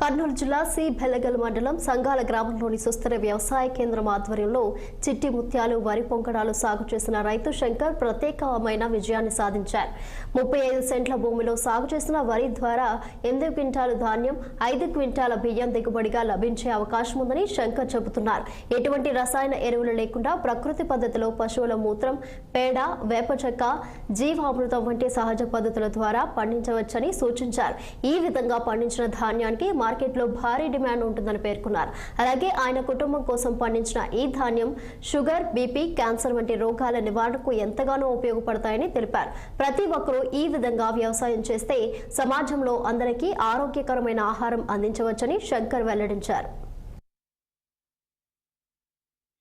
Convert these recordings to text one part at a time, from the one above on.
కర్నూలు జిల్లా సి బెల్లగల్ మండలం సంగాల గ్రామంలోని సుస్థిర వ్యవసాయ కేంద్రం ఆధ్వర్యంలో చిట్టి ముత్యాలు వరి పొంగడాలు సాగు చేసిన రైతు శంకర్ ప్రత్యేకమైన విజయాన్ని సాధించారు. 35 సెంట్ల భూమిలో సాగు చేసిన వరి ద్వారా 8 క్వింటాలు ధాన్యం 5 క్వింటాల బియ్యం దిగుబడిగా లభించే అవకాశం ఉందని శంకర్ చెబుతున్నారు. ఎటువంటి రసాయన ఎరువులు లేకుండా ప్రకృతి పద్ధతిలో పశువుల మూత్రం, పేడ, వేప చెక్క, జీవామృతం వంటి సహజ పద్ధతుల ద్వారా పండించవచ్చని సూచించారు. ఈ విధంగా పండించిన ధాన్యానికి మార్కెట్లో భారీ డిమాండ్ ఉంటుందని పేర్కొన్నారు. అలాగే ఆయన కుటుంబం కోసం పండించిన ఈ ధాన్యం షుగర్, బీపీ, క్యాన్సర్ వంటి రోగాల నివారణకు ఎంతగానో ఉపయోగపడతాయని తెలిపారు. ప్రతి ఒక్కరూ ఈ విధంగా వ్యవసాయం చేస్తే సమాజంలో అందరికీ ఆరోగ్యకరమైన ఆహారం అందించవచ్చని శంకర్ వెల్లడించారు.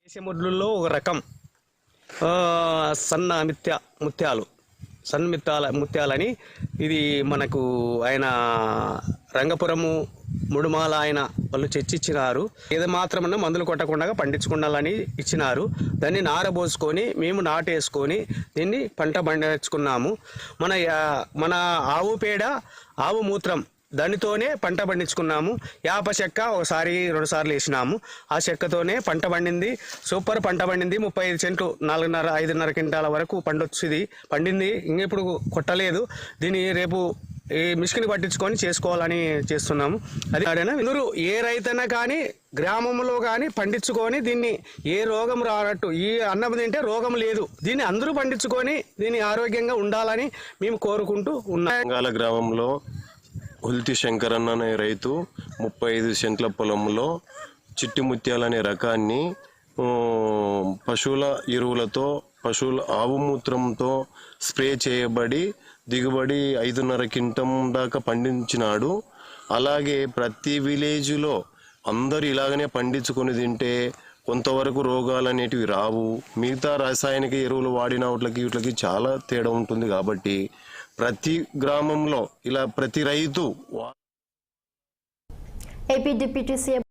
దేశముద్దుల్లో ఒక రకం ముత్యాలని ఇది మనకు ఆయన రంగపురము ముడుమాల ఆయన వాళ్ళు చర్చించినారు. ఏది మాత్రమన్నా మందులు కొట్టకుండా పండించుకుండాలని ఇచ్చినారు. దాన్ని నారబోసుకొని మేము నాటేసుకొని దీన్ని పంట పండించుకున్నాము. మన ఆవు పేడ, ఆవు మూత్రం దానితోనే పంట పండించుకున్నాము. యాప చెక్క ఒకసారి 2 సార్లు వేసినాము. ఆ చెక్కతోనే పంట పండింది. సూపర్ పంట పండింది. 35 సెంట్లు 4.5 క్వింటాల వరకు పండింది. ఇంకెప్పుడు కొట్టలేదు. దీన్ని రేపు ఈ మిషన్కి పట్టించుకొని చేసుకోవాలని చేస్తున్నాము. అది అందరూ ఏ రైతైనా కానీ గ్రామంలో కానీ పండించుకొని దీన్ని ఏ రోగం రానట్టు, ఈ అన్నం తింటే రోగం లేదు, దీన్ని అందరూ పండించుకొని దీన్ని ఆరోగ్యంగా ఉండాలని మేము కోరుకుంటూ ఉన్నాం. గ్రామంలో హుల్తి శంకర్ అనే రైతు 35 సెంట్ల పొలంలో చిట్టి ముత్యాలనే రకాన్ని పశువుల ఎరువులతో, పశువుల ఆవు మూత్రంతో స్ప్రే చేయబడి దిగుబడి 5.5 క్వింటం దాకా పండించినాడు. అలాగే ప్రతి విలేజ్లో అందరు ఇలాగనే పండించుకొని తింటే కొంతవరకు రోగాలు అనేటివి రావు. మిగతా రాసాయనిక ఎరువులు వాడిన వీటికి చాలా తేడా ఉంటుంది. కాబట్టి ప్రతి గ్రామంలో ఇలా ప్రతి రైతు ఏపీ డిప్యూటీ సీఎం